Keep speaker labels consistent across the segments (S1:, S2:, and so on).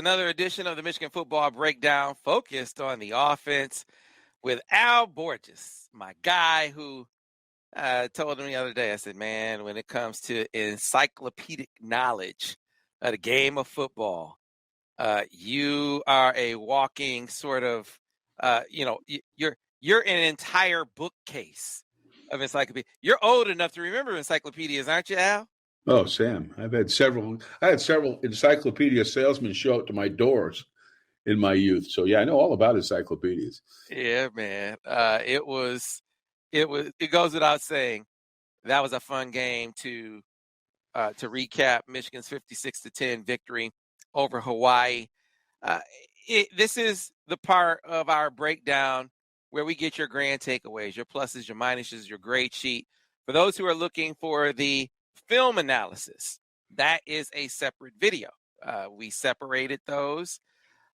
S1: another edition of the Michigan Football Breakdown focused on the offense with Al Borges, my guy who told him the other day, I said, man, when it comes to encyclopedic knowledge of the game of football, you are a walking sort of, you're an entire bookcase of encyclopedia. You're old enough to remember encyclopedias, aren't you, Al?
S2: Oh, Sam, I had several encyclopedia salesmen show up to my doors in my youth. So yeah, I know all about encyclopedias.
S1: Yeah, man. It goes without saying that was a fun game to recap Michigan's 56-10 victory over Hawaii. This is the part of our breakdown where we get your grand takeaways, your pluses, your minuses, your grade sheet. For those who are looking for the film analysis, that is a separate video. We separated those.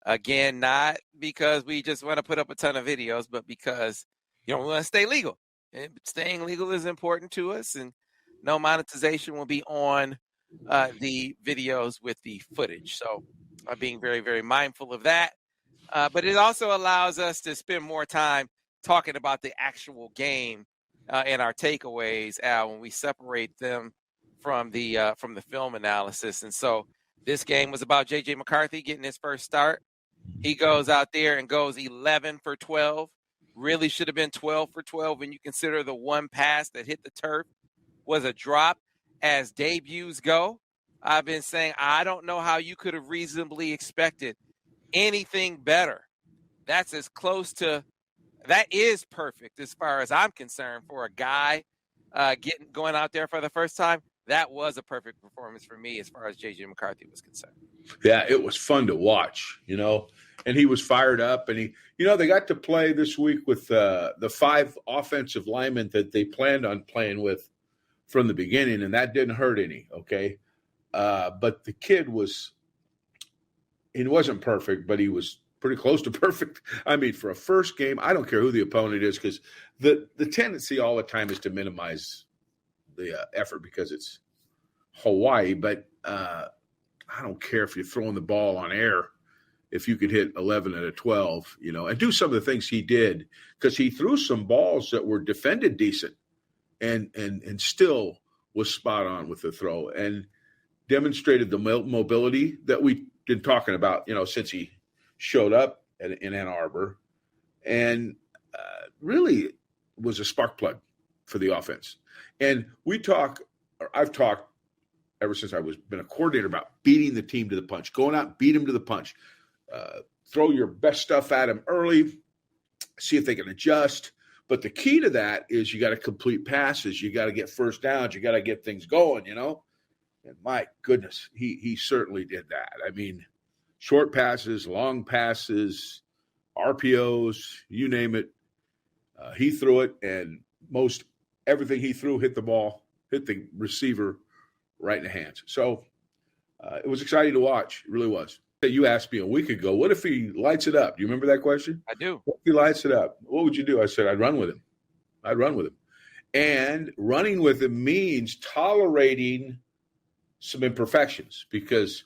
S1: Again, not because we just want to put up a ton of videos, but because we want to stay legal. And staying legal is important to us, and no monetization will be on the videos with the footage. So being very, very mindful of that. But it also allows us to spend more time talking about the actual game and our takeaways, Al, when we separate them from the film analysis. And so this game was about JJ McCarthy getting his first start. He goes out there and goes 11 for 12. Really should have been 12 for 12 when you consider the one pass that hit the turf was a drop. As debuts go, I've been saying I don't know how you could have reasonably expected anything better. That's as close to – that is perfect as far as I'm concerned for a guy going out there for the first time. That was a perfect performance for me as far as JJ McCarthy was concerned.
S2: Yeah, it was fun to watch, and he was fired up. And they got to play this week with the 5 offensive linemen that they planned on playing with from the beginning, and that didn't hurt any, okay? But the kid he wasn't perfect, but he was pretty close to perfect. I mean, for a first game, I don't care who the opponent is, because the tendency all the time is to minimize the effort because it's Hawaii. But I don't care if you're throwing the ball on air, if you could hit 11 out of 12, and do some of the things he did, because he threw some balls that were defended decent and still was spot on with the throw and demonstrated the mobility that we've been talking about, since he showed up in Ann Arbor, and really was a spark plug for the offense. And I've talked ever since I was been a coordinator about beating the team to the punch, going out, beat them to the punch, throw your best stuff at them early, see if they can adjust. But the key to that is you got to complete passes. You got to get first downs. You got to get things going, And my goodness, he certainly did that. I mean, short passes, long passes, RPOs, you name it. He threw it, and most everything he threw hit the receiver right in the hands. So it was exciting to watch. It really was. You asked me a week ago, what if he lights it up? Do you remember that question?
S1: I do.
S2: What if he lights it up? What would you do? I said, I'd run with him. And running with him means tolerating some imperfections, because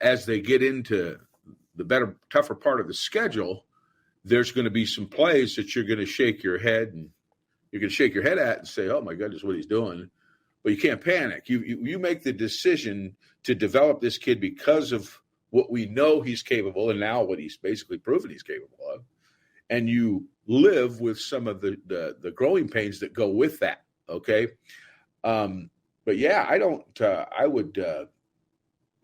S2: as they get into the better, tougher part of the schedule, there's going to be some plays that you're going to shake your head at and say, oh my goodness, what he's doing. But you can't panic. You make the decision to develop this kid because of what we know he's capable, and now what he's basically proven he's capable of. And you live with some of the growing pains that go with that. Okay. But yeah, I would,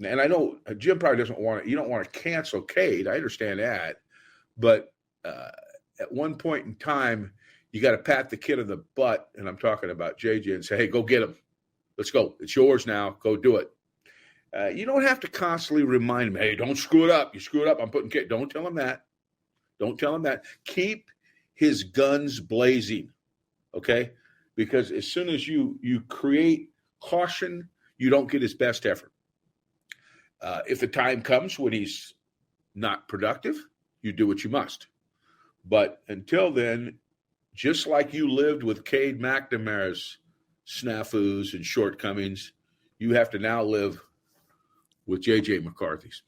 S2: and I know Jim probably you don't want to cancel Cade. I understand that. But at one point in time, you got to pat the kid on the butt, and I'm talking about JJ, and say, hey, go get him. Let's go. It's yours now. Go do it. You don't have to constantly remind him, hey, don't screw it up. You screw it up, I'm putting Cade. Don't tell him that. Keep his guns blazing, okay? Because as soon as you create caution, you don't get his best effort. If the time comes when he's not productive, you do what you must. But until then, just like you lived with Cade McNamara's snafus and shortcomings, you have to now live with JJ McCarthy's.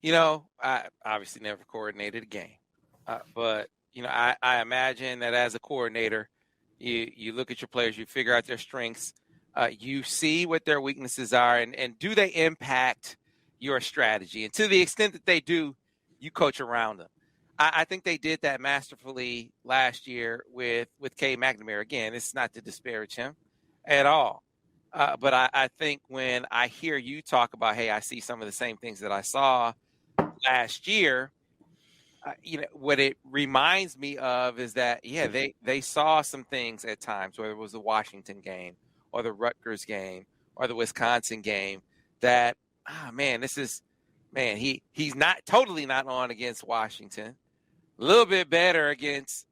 S1: I obviously never coordinated a game, but I imagine that as a coordinator, you look at your players, you figure out their strengths, you see what their weaknesses are, and do they impact your strategy? And to the extent that they do, you coach around them. I think they did that masterfully last year with Cade McNamara. Again, it's not to disparage him at all. But I think when I hear you talk about, hey, I see some of the same things that I saw last year, what it reminds me of is that, they saw some things at times, whether it was the Washington game or the Rutgers game or the Wisconsin game, that, he's not totally not on against Washington, a little bit better against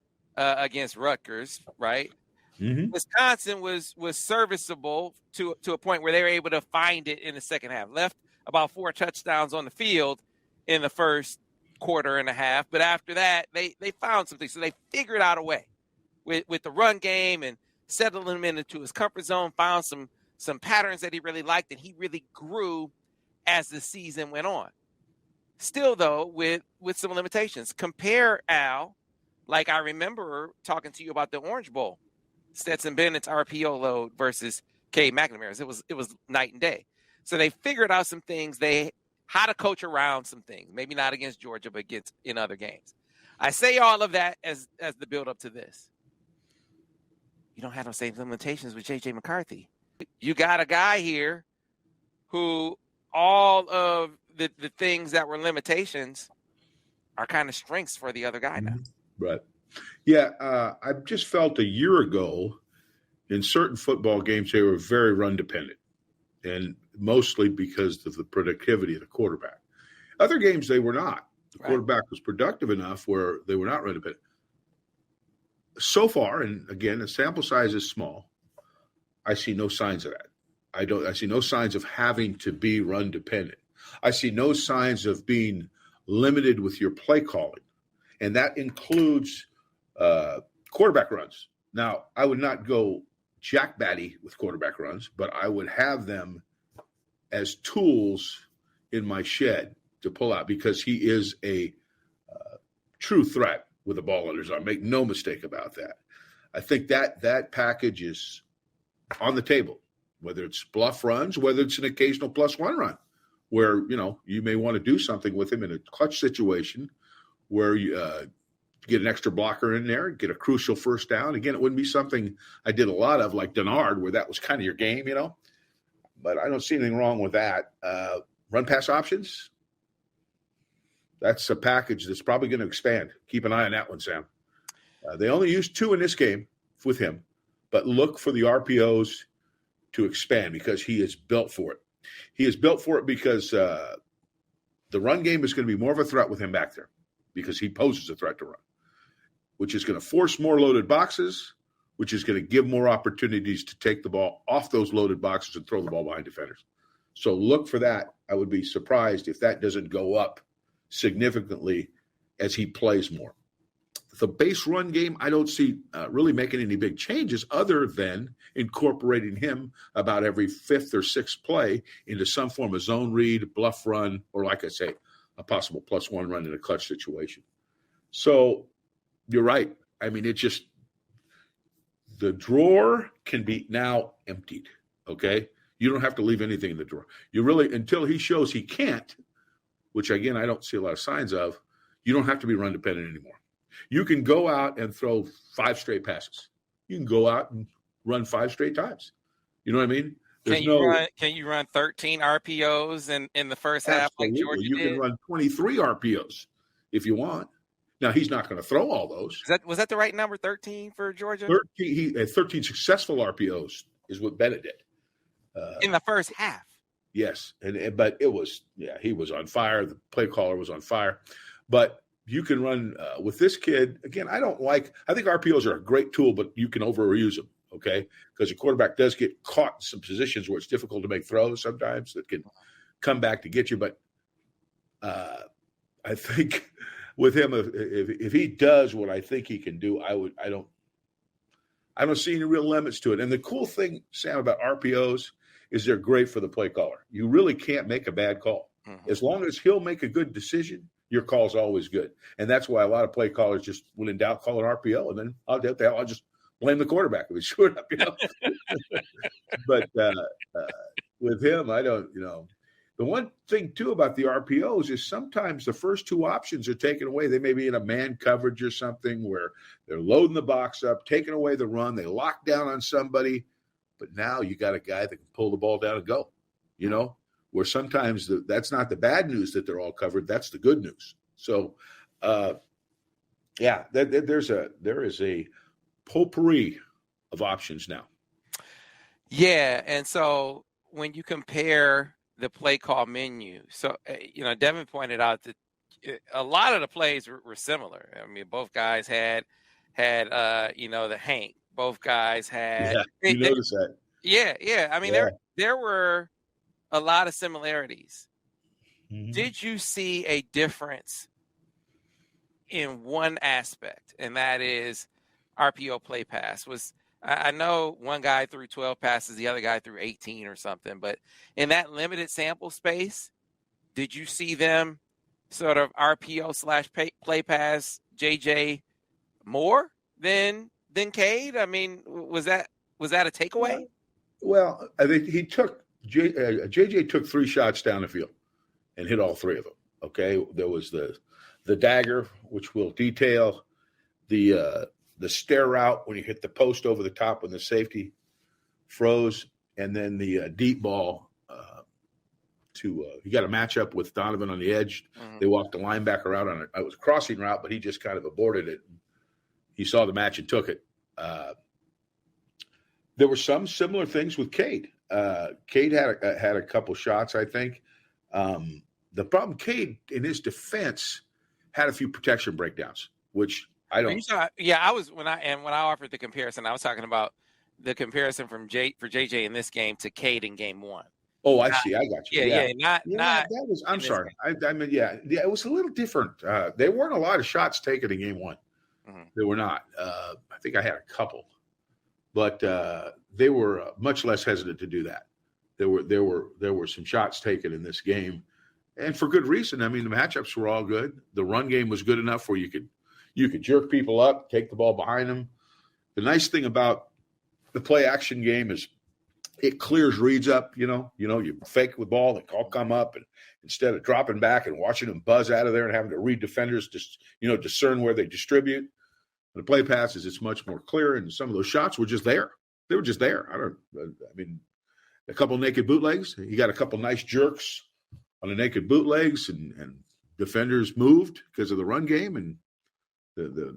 S1: Rutgers, right?
S2: Mm-hmm.
S1: Wisconsin was serviceable to a point where they were able to find it in the second half. Left about 4 touchdowns on the field in the first quarter and a half, but after that, they found something. So they figured out a way with the run game and settled him into his comfort zone. Found some patterns that he really liked, and he really grew as the season went on. Still, though, with some limitations. Compare, Al, like I remember talking to you about the Orange Bowl. Stetson Bennett's RPO load versus Cade McNamara's. It was night and day. So they figured out some things. How to coach around some things. Maybe not against Georgia, but in other games. I say all of that as the build up to this. You don't have those same limitations with JJ McCarthy. You got a guy here who all of the things that were limitations are kind of strengths for the other guy now.
S2: Right. Yeah, I just felt a year ago in certain football games they were very run dependent, and mostly because of the productivity of the quarterback. Other games they were not. The quarterback was productive enough where they were not run dependent. So far, and again, the sample size is small, I see no signs of that. I see no signs of having to be run dependent. I see no signs of being limited with your play calling, and that includes quarterback runs. Now, I would not go Jack Batty with quarterback runs, but I would have them as tools in my shed to pull out because he is a true threat with the ball under his arm. Make no mistake about that. I think that package is on the table, whether it's bluff runs, whether it's an occasional +1 run, where you may want to do something with him in a clutch situation where you get an extra blocker in there, get a crucial first down. Again, it wouldn't be something I did a lot of like Denard, where that was kind of your game, But I don't see anything wrong with that. Run pass options, that's a package that's probably going to expand. Keep an eye on that one, Sam. They only used 2 in this game with him, but look for the RPOs to expand because he is built for it. He is built for it because the run game is going to be more of a threat with him back there because he poses a threat to run, which is going to force more loaded boxes, which is going to give more opportunities to take the ball off those loaded boxes and throw the ball behind defenders. So look for that. I would be surprised if that doesn't go up significantly as he plays more. The base run game, I don't see really making any big changes other than incorporating him about every 5th or 6th play into some form of zone read, bluff run, or like I say, a possible +1 run in a clutch situation. So you're right. I mean, it just – the drawer can be now emptied, okay? You don't have to leave anything in the drawer. You really – until he shows he can't, which, again, I don't see a lot of signs of, you don't have to be run dependent anymore. You can go out and throw 5 straight passes. You can go out and run 5 straight times. You know what I mean?
S1: Can you run 13 RPOs in the first half like Georgia did?
S2: You can run 23 RPOs if you want. Now, he's not going to throw all those.
S1: Was that the right number, 13 for Georgia?
S2: 13 successful RPOs is what Bennett did.
S1: In the first half.
S2: Yes. But it was, he was on fire. The play caller was on fire. But you can run with this kid. Again, I think RPOs are a great tool, but you can overuse them, okay? Because the quarterback does get caught in some positions where it's difficult to make throws sometimes that can come back to get you. But I think with him, if he does what I think he can do, I don't see any real limits to it. And the cool thing, Sam, about RPOs is they're great for the play caller. You really can't make a bad call.
S1: Mm-hmm.
S2: As long as he'll make a good decision, your call's always good. And that's why a lot of play callers just, when in doubt, call an RPO, and then I'll just blame the quarterback if he screwed up, But with him, I don't, The one thing, too, about the RPOs is sometimes the first two options are taken away. They may be in a man coverage or something where they're loading the box up, taking away the run. They lock down on somebody. But now you got a guy that can pull the ball down and go, where sometimes that's not the bad news that they're all covered. That's the good news. So, there is a potpourri of options now.
S1: Yeah, and so when you compare the play call menu, so Devin pointed out that a lot of the plays were similar. I mean, both guys had the Hank. Both guys had.
S2: Yeah, you notice that.
S1: Yeah. I mean, there were a lot of similarities.
S2: Mm-hmm.
S1: Did you see a difference in one aspect, and that is RPO play pass? I know one guy threw 12 passes, the other guy threw 18 or something, but in that limited sample space, did you see them sort of RPO / play pass JJ more than Cade? I mean, was that a takeaway?
S2: Well, I think he took JJ took 3 shots down the field and hit all 3 of them. Okay, there was the dagger, which we'll detail, the stare route when he hit the post over the top when the safety froze, and then the deep ball he got a matchup with Donovan on the edge. Mm-hmm. They walked the linebacker out on it. It was a crossing route, but he just kind of aborted it. He saw the match and took it. There were some similar things with Cade. Cade had a couple shots, I think. The problem, Cade, in his defense, had a few protection breakdowns, which I don't.
S1: I was when I offered the comparison, I was talking about the comparison from JJ in this game to Cade in game 1.
S2: Oh, I see. I got you.
S1: Yeah. Not.
S2: That was. I'm sorry. I mean, it was a little different. There weren't a lot of shots taken in game 1. Mm-hmm. There were not. I think I had a couple, but they were much less hesitant to do that. There were some shots taken in this game, and for good reason. I mean, the matchups were all good. The run game was good enough where you could jerk people up, take the ball behind them. The nice thing about the play action game is it clears reads up. You fake the ball, they all come up, and instead of dropping back and watching them buzz out of there and having to read defenders, just discern where they distribute. The play passes, it's much more clear, and some of those shots were just there. They were just there. A couple naked bootlegs. You got a couple nice jerks on the naked bootlegs, and defenders moved because of the run game, and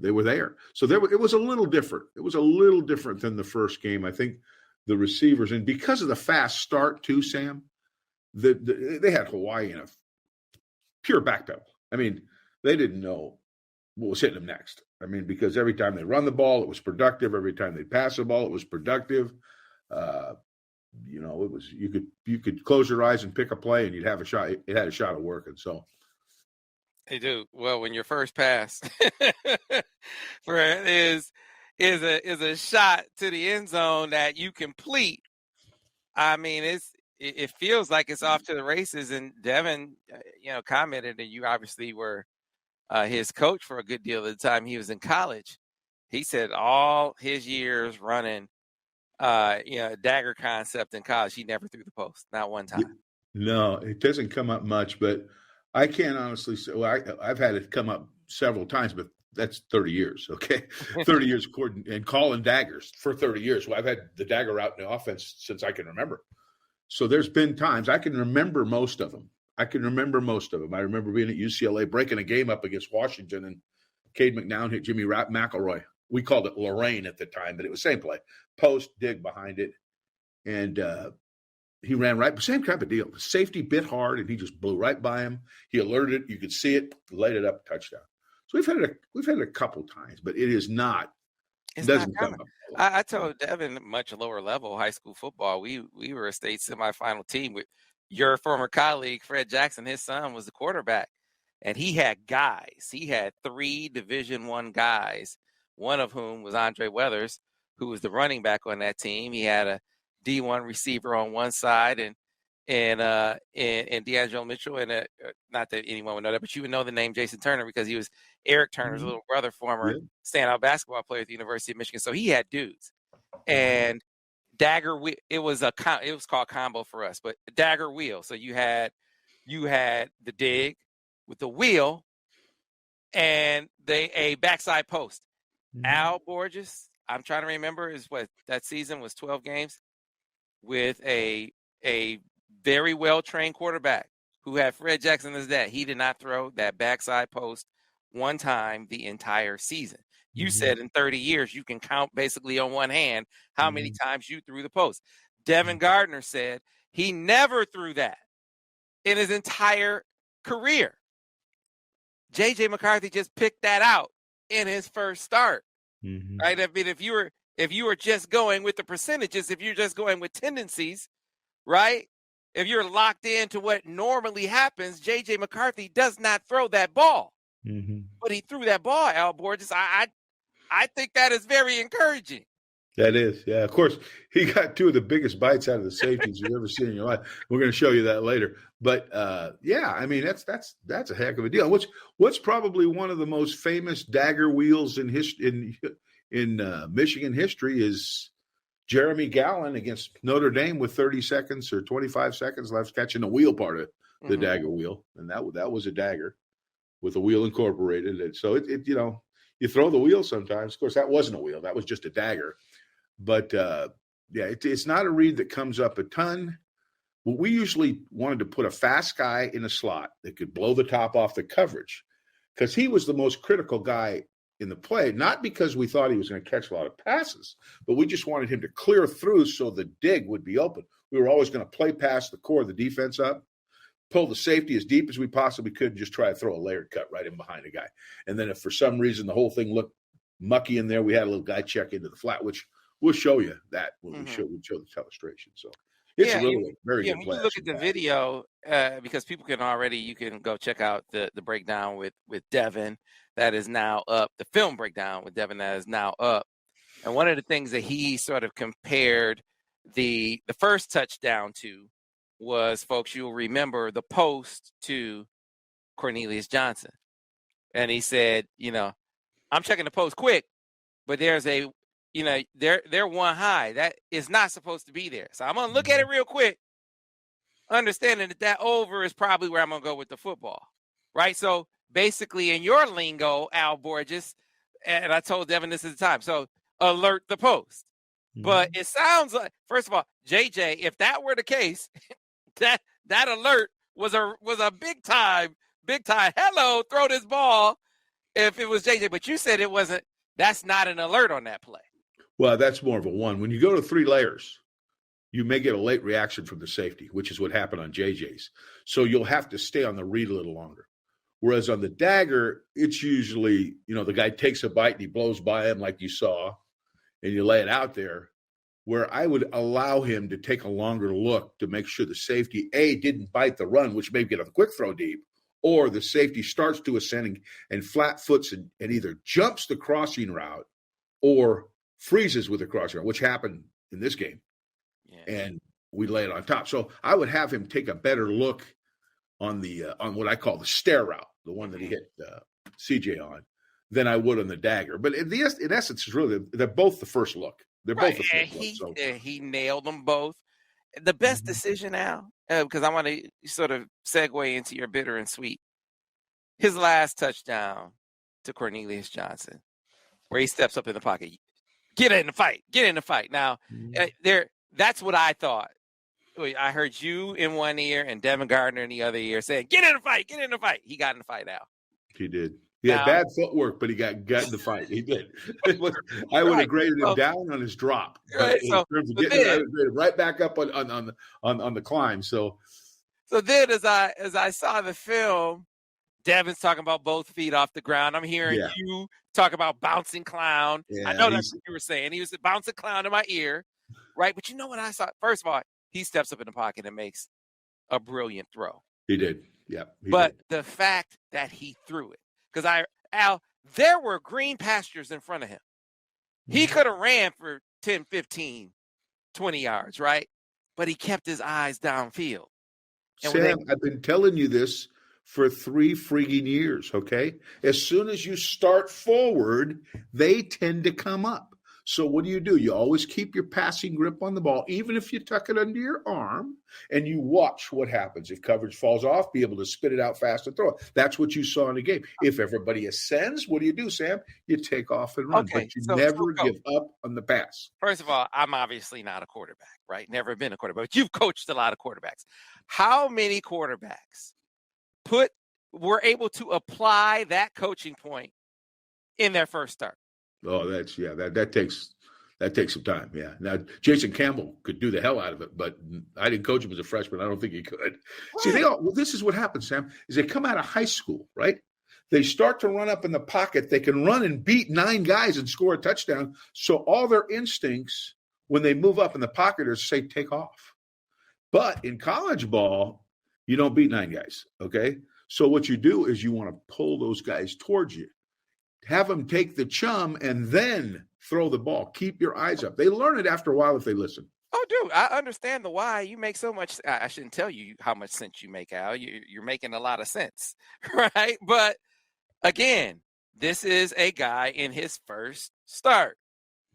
S2: they were there. So it was a little different. It was a little different than the first game. I think the receivers, and because of the fast start too, Sam, they had Hawaii in a pure back pedal. I mean, they didn't know what was hitting them next. I mean, because every time they run the ball, it was productive. Every time they pass the ball, it was productive. It was you could close your eyes and pick a play, and you'd have a shot. It had a shot of working. So
S1: they do. Well, when your first pass is a shot to the end zone that you complete, I mean, it feels like it's off to the races. And Devin, commented, and you obviously were his coach for a good deal of the time he was in college. He said all his years running, dagger concept in college, he never threw the post, not one time.
S2: No, it doesn't come up much, but I can't honestly say. Well, I've had it come up several times, but that's 30 years, okay? 30 years and calling daggers for 30 years. Well, I've had the dagger route in the offense since I can remember. So there's been times I can remember most of them. I remember being at UCLA, breaking a game up against Washington, and Cade McNamara hit Jimmy McElroy. We called it Lorraine at the time, but it was same play. Post, dig behind it. And he ran right, same type of deal. The safety bit hard, and he just blew right by him. He alerted it. You could see it, light it up, touchdown. So we've had it a couple times, but it is not. It doesn't come up.
S1: I told Devin, much lower level high school football, we were a state semifinal team with your former colleague, Fred Jackson. His son was the quarterback, and he had guys. He had 3 Division I guys, one of whom was Andre Weathers, who was the running back on that team. He had a D1 receiver on one side, and and D'Angelo Mitchell, and not that anyone would know that, but you would know the name Jason Turner because he was Eric Turner's little brother, former standout basketball player at the University of Michigan. So he had dudes, and dagger. It was called combo for us, but dagger wheel. So you had the dig with the wheel and a backside post. Al Borges, I'm trying to remember, is what that season was 12 games with a very well-trained quarterback who had Fred Jackson as that. He did not throw that backside post one time the entire season. You said in 30 years, you can count basically on one hand how many times you threw the post. Devin Gardner said he never threw that in his entire career. JJ McCarthy just picked that out in his first start. Right? I mean, if you were just going with the percentages, if you're just going with tendencies, right? If you're locked into what normally happens, JJ McCarthy does not throw that ball. But he threw that ball, Al Borges. I think that is very encouraging.
S2: That is, yeah. Of course, he got two of the biggest bites out of the safeties you've ever seen in your life. We're going to show you that later. But yeah, I mean that's a heck of a deal. What's probably one of the most famous dagger wheels in Michigan history is Jeremy Gallen against Notre Dame with 30 seconds or 25 seconds left, catching the wheel part of the dagger wheel, and that was a dagger with a wheel incorporated. And so it you throw the wheel sometimes. Of course, that wasn't a wheel; that was just a dagger. But yeah, it's not a read that comes up a ton. Well, we usually wanted to put a fast guy in a slot that could blow the top off the coverage because he was the most critical guy in the play, not because we thought he was going to catch a lot of passes, but we just wanted him to clear through so the dig would be open. We were always going to play past the core of the defense up, pull the safety as deep as we possibly could, and just try to throw a layered cut right in behind the guy. And then if for some reason the whole thing looked mucky in there, we had a little guy check into the flat, which we'll show you that when we show the illustration. So it's really very good play.
S1: When you look at the video, because people can you can go check out the breakdown with Devin that is now up, the film breakdown with Devin that is now up. And one of the things that he sort of compared the first touchdown to was, folks, you'll remember the post to Cornelius Johnson. And he said, I'm checking the post quick, but there's they're one high. That is not supposed to be there. So I'm going to look at it real quick, understanding that over is probably where I'm going to go with the football, right? So basically in your lingo, Al Borges, and I told Devin this at the time, so alert the post. But it sounds like, first of all, JJ, if that were the case, that alert was a big time, hello, throw this ball if it was JJ. But you said it wasn't. That's not an alert on that play.
S2: Well, that's more of a one. When you go to 3 layers, you may get a late reaction from the safety, which is what happened on JJ's. So you'll have to stay on the read a little longer. Whereas on the dagger, it's usually, the guy takes a bite and he blows by him like you saw, and you lay it out there, where I would allow him to take a longer look to make sure the safety, A, didn't bite the run, which may get a quick throw deep, or the safety starts to ascend and flat foots and either jumps the crossing route or freezes with the crossing route, which happened in this game. Yeah. And we lay it on top. So I would have him take a better look on the on what I call the stair route, the one that he hit CJ on, than I would on the dagger. But in essence, it's really they're both the first look. They're both the first look. So.
S1: He nailed them both. The best decision, Al, because I want to sort of segue into your bitter and sweet. His last touchdown to Cornelius Johnson, where he steps up in the pocket. Get in the fight. Now, that's what I thought. I heard you in one ear and Devin Gardner in the other ear saying, get in the fight. He got in the fight, Al.
S2: He did. He had bad footwork, but he got in the fight. He did. I would have graded him down on his drop.
S1: Right.
S2: In terms of getting I would grade him right back up on the climb. So
S1: then as I saw the film, Devin's talking about both feet off the ground. I'm hearing you talk about bouncing clown. Yeah, I know that's what you were saying. He was a bouncing clown in my ear, right? But you know what I saw? First of all, he steps up in the pocket and makes a brilliant throw.
S2: He did. Yeah.
S1: But the fact that he threw it, because Al, there were green pastures in front of him. He could have ran for 10, 15, 20 yards, right? But he kept his eyes downfield. And when they
S2: Sam, I've been telling you this for 3 freaking years, okay? As soon as you start forward, they tend to come up. So what do? You always keep your passing grip on the ball, even if you tuck it under your arm, and you watch what happens. If coverage falls off, be able to spit it out fast and throw it. That's what you saw in the game. If everybody ascends, what do, Sam? You take off and run,
S1: okay,
S2: but you
S1: so
S2: never
S1: Coach,
S2: give up on the pass.
S1: first of all, I'm obviously not a quarterback, right? Never been a quarterback, but you've coached a lot of quarterbacks. How many quarterbacks were able to apply that coaching point in their first start?
S2: Oh, that takes some time. Yeah. Now Jason Campbell could do the hell out of it, but I didn't coach him as a freshman. I don't think he could. Right. See, this is what happens, Sam, is they come out of high school, right? They start to run up in the pocket. They can run and beat 9 guys and score a touchdown. So all their instincts when they move up in the pocket are say take off. But in college ball, you don't beat 9 guys. Okay. So what you do is you want to pull those guys towards you. Have them take the chum and then throw the ball. Keep your eyes up. They learn it after a while if they listen.
S1: Oh, dude, I understand the why. You make so much. I shouldn't tell you how much sense you make, Al. You're making a lot of sense, right? But again, this is a guy in his first start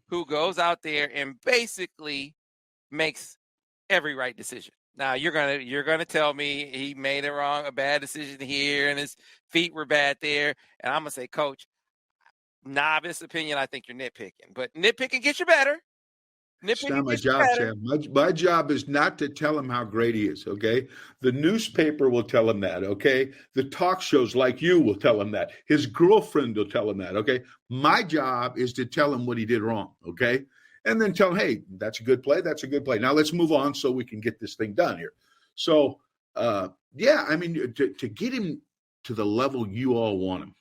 S1: who goes out there and basically makes every right decision. Now you're gonna tell me he made a bad decision here, and his feet were bad there, and I'm gonna say, Coach, novice opinion, I think you're nitpicking, but nitpicking gets you better.
S2: It's not my job, Sam. My job is not to tell him how great he is, okay? The newspaper will tell him that, okay? The talk shows like you will tell him that. His girlfriend will tell him that, okay? My job is to tell him what he did wrong, okay? And then tell him, hey, that's a good play. That's a good play. Now let's move on so we can get this thing done here. So, I mean, to get him to the level you all want him,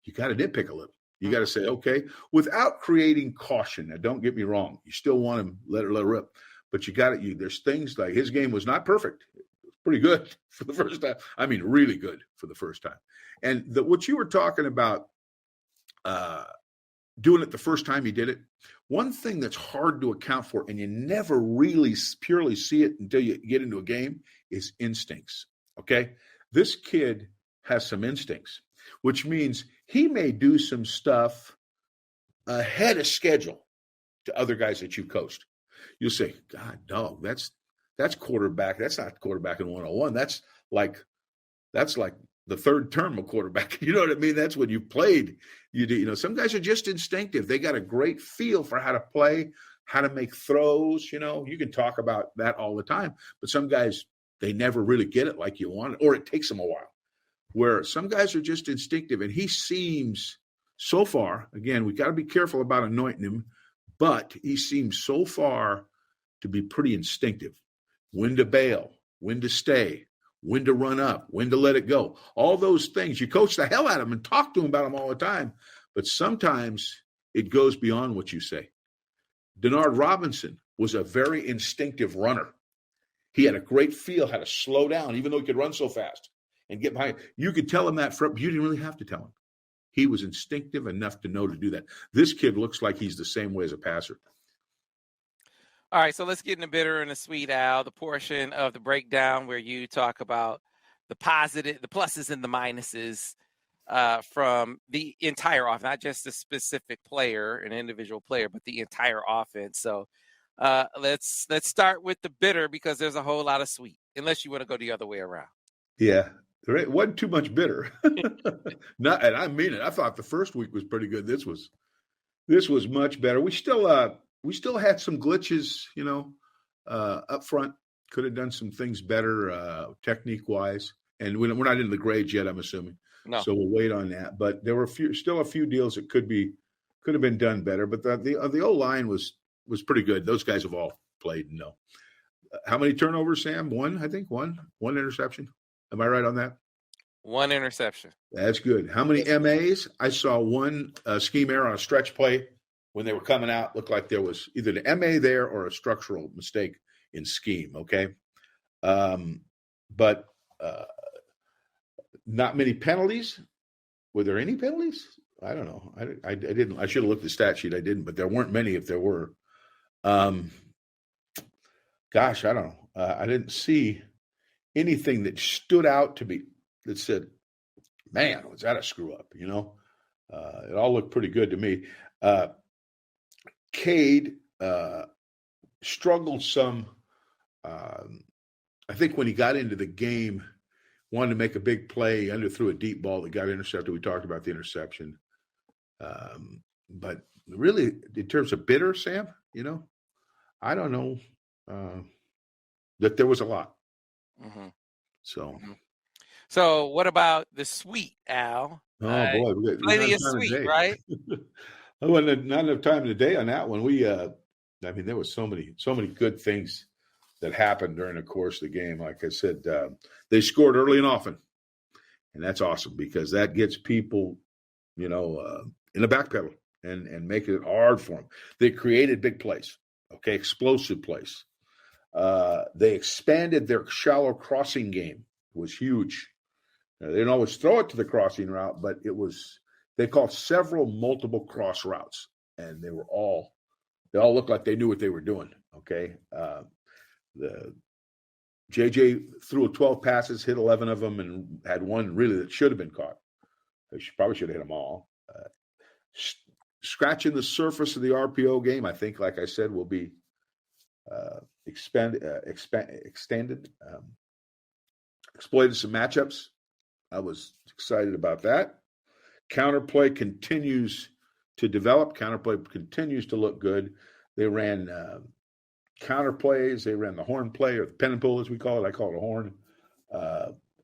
S2: you got to nitpick a little. You got to say, okay, without creating caution. Now, don't get me wrong. You still want him, let her rip. But there's things like his game was not perfect. It was pretty good for the first time. I mean, really good for the first time. And what you were talking about, doing it the first time he did it, one thing that's hard to account for, and you never really purely see it until you get into a game, is instincts, okay? This kid has some instincts, which means he may do some stuff ahead of schedule to other guys that you coached. You'll say, God, dog, that's quarterback. That's not quarterbacking 101. That's like the third term of quarterback. You know what I mean? That's when you played. Some guys are just instinctive. They got a great feel for how to play, how to make throws. You can talk about that all the time, but some guys, they never really get it like you want it, or it takes them a while. Where some guys are just instinctive, and he seems so far, again, we got to be careful about anointing him, but he seems so far to be pretty instinctive. When to bail, when to stay, when to run up, when to let it go. All those things. You coach the hell out of him and talk to him about them all the time, but sometimes it goes beyond what you say. Denard Robinson was a very instinctive runner. He had a great feel how to slow down, even though he could run so fast and get behind. You could tell him that, you didn't really have to tell him. He was instinctive enough to know to do that. This kid looks like he's the same way as a passer.
S1: All right, so let's get in the bitter and the sweet, Al, the portion of the breakdown where you talk about the positive, the pluses and the minuses from the entire offense, not just a specific player, an individual player, but the entire offense. So let's start with the bitter, because there's a whole lot of sweet, unless you want to go the other way around.
S2: Yeah, there wasn't too much bitter. And I mean it. I thought the first week was pretty good. This was much better. We still had some glitches, up front. Could have done some things better, technique wise. And we're not in the grades yet, I'm assuming.
S1: No.
S2: So we'll wait on that. But there were still a few deals that could have been done better. But the O-line was pretty good. Those guys have all played. No. How many turnovers, Sam? One, I think. One interception. Am I right on that?
S1: One interception.
S2: That's good. How many MAs? I saw one scheme error on a stretch play when they were coming out. Looked like there was either an MA there or a structural mistake in scheme, okay? But not many penalties. Were there any penalties? I don't know. I didn't. I should have looked at the stat sheet. I didn't, but there weren't many if there were. Gosh, I don't know. I didn't see anything that stood out to me that said, man, was that a screw up? You know, it all looked pretty good to me. Cade struggled some. I think when he got into the game, wanted to make a big play, underthrew a deep ball that got intercepted. We talked about the interception. But really, in terms of bitter, Sam, you know, I don't know that there was a lot.
S1: Mm-hmm.
S2: So.
S1: Mm-hmm. So what about the sweet, Al?
S2: Oh boy, we
S1: Plenty of sweet, right?
S2: Not enough time in the day on that one. I mean, there was so many good things that happened during the course of the game. Like I said, they scored early and often, and that's awesome because that gets people, you know, in the back pedal and making it hard for them. They created big plays, okay, explosive plays. They expanded their shallow crossing game. It was huge. They didn't always throw it to the crossing route, but they called several multiple cross routes, and they all looked like they knew what they were doing. Okay. The JJ threw 12 passes, hit 11 of them, and had one really that should have been caught. They probably should have hit them all. Scratching the surface of the RPO game, I think, like I said, will be extended. Exploited some matchups. I was excited about that. Counterplay continues to develop. Counterplay continues to look good. They ran counterplays. They ran the horn play, or the pen and pull, as we call it. I call it a horn.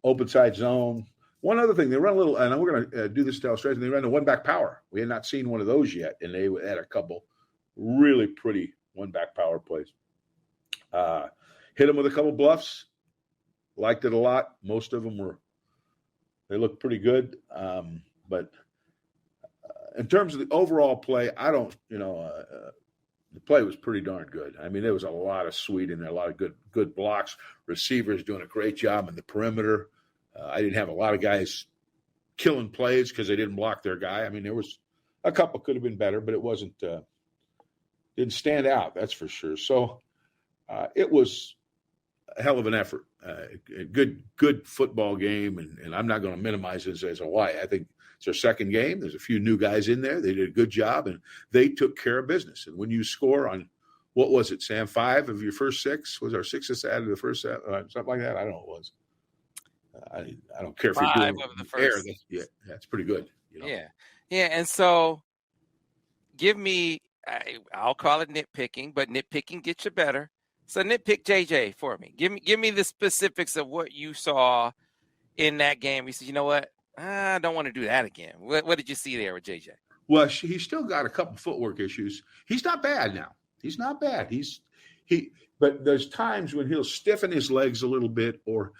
S2: Open side zone. One other thing, they run a little, and we're going to do this to illustration. They ran the one-back power. We had not seen one of those yet, and they had a couple really pretty one-back power plays. Hit them with a couple bluffs. Liked it a lot. Most of them they looked pretty good. But in terms of the overall play, the play was pretty darn good. I mean, there was a lot of sweet in there, a lot of good blocks. Receivers doing a great job in the perimeter. I didn't have a lot of guys killing plays because they didn't block their guy. I mean, there was a couple could have been better, but it didn't stand out, that's for sure. So it was a hell of an effort. A good football game, and I'm not going to minimize this as a why. I think it's their second game. There's a few new guys in there. They did a good job, and they took care of business. And when you score on, what was it, Sam, 5 of your first 6? Was our 6th out of the first something like that? I don't know what it was. I don't care if you're doing
S1: of the first.
S2: That's pretty good. You know?
S1: Yeah. And so, give me. I'll call it nitpicking, but nitpicking gets you better. So nitpick JJ for me. Give me the specifics of what you saw in that game. You said, you know what? I don't want to do that again. What did you see there with JJ?
S2: Well, he's still got a couple footwork issues. He's not bad now. He's not bad. But there's times when he'll stiffen his legs a little bit, or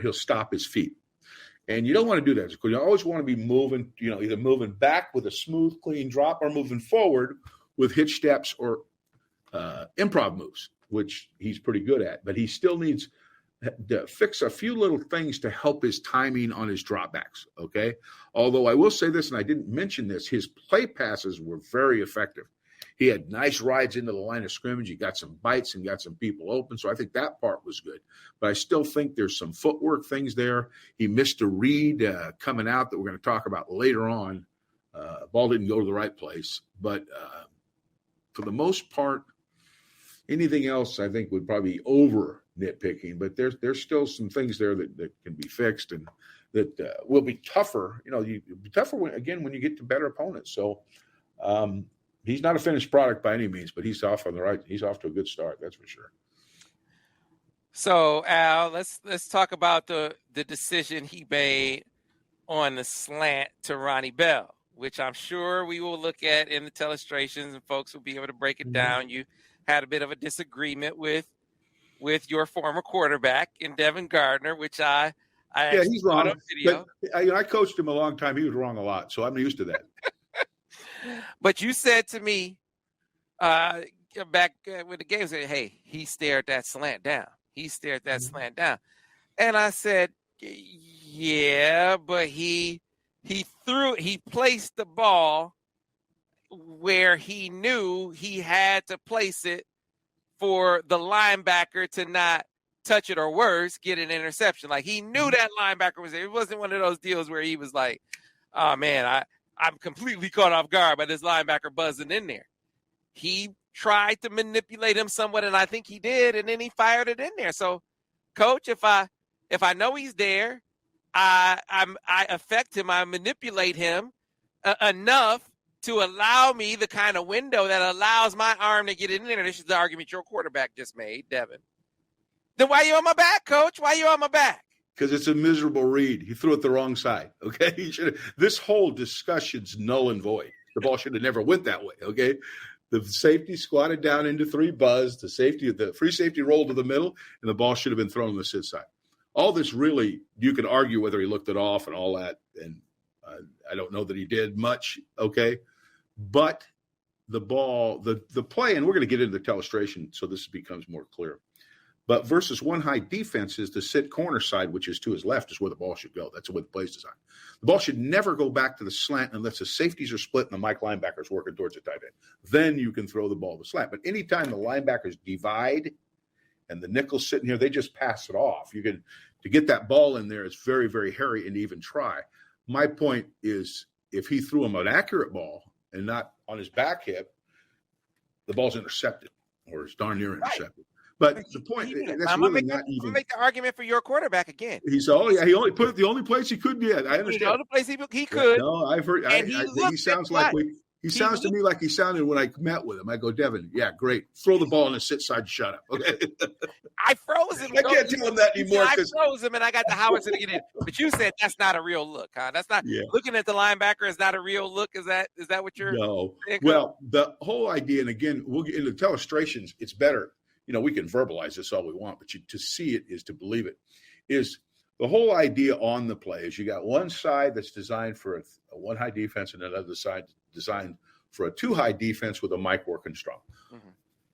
S2: he'll stop his feet. And you don't want to do that because you always want to be moving, either moving back with a smooth, clean drop or moving forward with hitch steps or improv moves, which he's pretty good at. But he still needs to fix a few little things to help his timing on his dropbacks, okay? Although I will say this, and I didn't mention this, his play passes were very effective. He had nice rides into the line of scrimmage. He got some bites and got some people open. So I think that part was good. But I still think there's some footwork things there. He missed a read coming out that we're going to talk about later on. Ball didn't go to the right place. But for the most part, anything else I think would probably be over nitpicking. But there's still some things there that can be fixed and that will be tougher. You'll be tougher when you get to better opponents. So he's not a finished product by any means, but he's off to a good start. That's for sure.
S1: So Al, let's talk about the decision he made on the slant to Ronnie Bell, which I'm sure we will look at in the telestrations and folks will be able to break it down. You had a bit of a disagreement with your former quarterback in Devin Gardner, which I
S2: he's wrong. But I coached him a long time. He was wrong a lot, so I'm used to that.
S1: But you said to me back when the game said, "Hey, he stared that slant down. He stared that slant down," and I said, "Yeah, but he placed the ball where he knew he had to place it for the linebacker to not touch it or worse, get an interception. Like he knew that linebacker was there. It wasn't one of those deals where he was like, oh man, I'm completely caught off guard by this linebacker buzzing in there. He tried to manipulate him somewhat, and I think he did, and then he fired it in there. So, Coach, if I know he's there, I affect him, I manipulate him enough to allow me the kind of window that allows my arm to get in there. This is the argument your quarterback just made, Devin. Then why are you on my back, Coach? Why are you on my back?
S2: Because it's a miserable read. He threw it the wrong side, okay? This whole discussion's null and void. The ball should have never went that way, okay? The safety squatted down into three, buzzed. The free safety rolled to the middle, and the ball should have been thrown on the sit side. All this really, you can argue whether he looked it off and all that, and I don't know that he did much, okay? But the ball, the play, and we're going to get into the illustration so this becomes more clear. But versus one high defense is the sit corner side, which is to his left, is where the ball should go. That's the way the play's designed. The ball should never go back to the slant unless the safeties are split and the Mike linebacker's working towards the tight end. Then you can throw the ball to slant. But anytime the linebackers divide and the nickel's sitting here, they just pass it off. To get that ball in there is very, very hairy and even try. My point is if he threw him an accurate ball and not on his back hip, the ball's intercepted or it's darn near intercepted. Right. But the point that's really not even. I'm gonna make
S1: the argument for your quarterback again.
S2: He only put it the only place he could get. I understand.
S1: The only place he could.
S2: No, I've heard. He sounds like sounds to me like he sounded when I met with him. I go, Devin, yeah, great. Throw the ball on the sit side and shut up. Okay.
S1: I froze him.
S2: I can't tell him that anymore.
S1: I froze him and I got the howitzer to get in. But you said that's not a real look, huh? That's not looking at the linebacker is not a real look. Is that what you're saying?
S2: Well, the whole idea, and again, we'll get into the illustrations, it's better. We can verbalize this all we want, but to see it is to believe it. Is the whole idea on the play is you got one side that's designed for a one high defense and another side designed for a two high defense with a Mike working strong. Mm-hmm.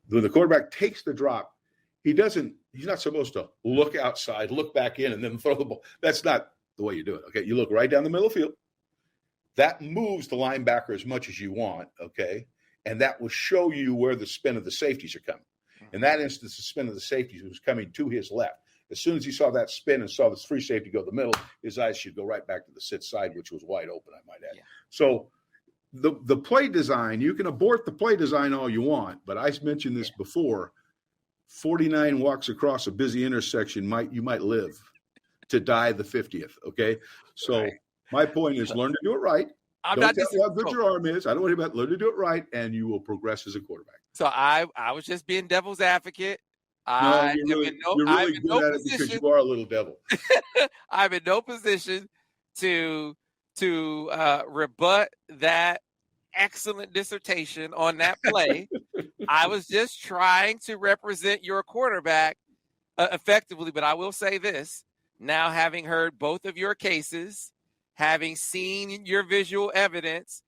S2: When the quarterback takes the drop, he's not supposed to look outside, look back in, and then throw the ball. That's not the way you do it. Okay. You look right down the middle of the field. That moves the linebacker as much as you want. Okay. And that will show you where the spin of the safeties are coming. In that instance, the spin of the safety was coming to his left. As soon as he saw that spin and saw this free safety go to the middle, his eyes should go right back to the sit side, which was wide open, I might add. Yeah. So the play design, you can abort the play design all you want, but I mentioned this before. 49 walks across a busy intersection, you might live to die the 50th, okay? So my point is learn to do it right. Don't tell me how good your arm is. I don't worry about it. Learn to do it right, and you will progress as a quarterback.
S1: So I was just being devil's advocate.
S2: You're really good at it because you are a little devil.
S1: I'm in no position to rebut that excellent dissertation on that play. I was just trying to represent your quarterback effectively, but I will say this. Now, having heard both of your cases, having seen your visual evidence,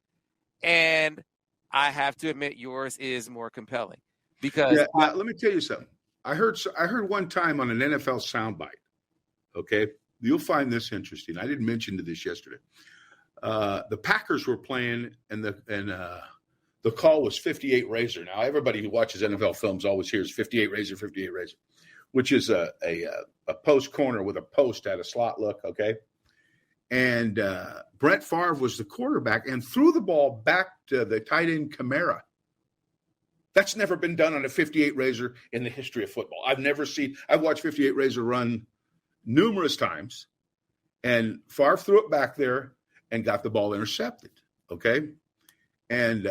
S1: and I have to admit yours is more compelling because
S2: let me tell you something. I heard one time on an NFL soundbite. Okay, you'll find this interesting. I didn't mention this yesterday. The Packers were playing, and the call was 58 Razor. Now everybody who watches NFL films always hears 58 Razor, 58 Razor, which is a post corner with a post at a slot look. Okay. And Brett Favre was the quarterback and threw the ball back to the tight end McNamara. That's never been done on a 58 Razor in the history of football. I've watched 58 Razor run numerous times, and Favre threw it back there and got the ball intercepted. Okay. And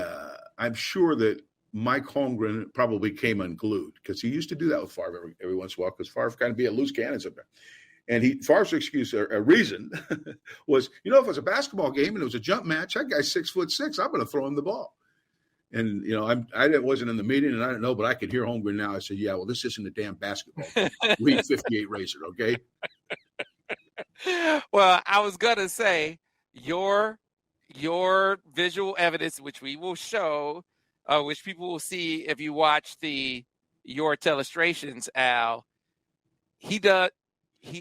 S2: I'm sure that Mike Holmgren probably came unglued because he used to do that with Favre every once in a while because Favre kind of be a loose cannons up there. And Favre's excuse or reason was, if it was a basketball game and it was a jump match, that guy's 6'6", I'm going to throw him the ball. And, I wasn't in the meeting and I don't know, but I could hear Holmgren now. I said, yeah, well, this isn't a damn basketball game. Read 58 Razor, okay?
S1: Well, I was going to say your visual evidence, which we will show, which people will see if you watch your illustrations, Al, he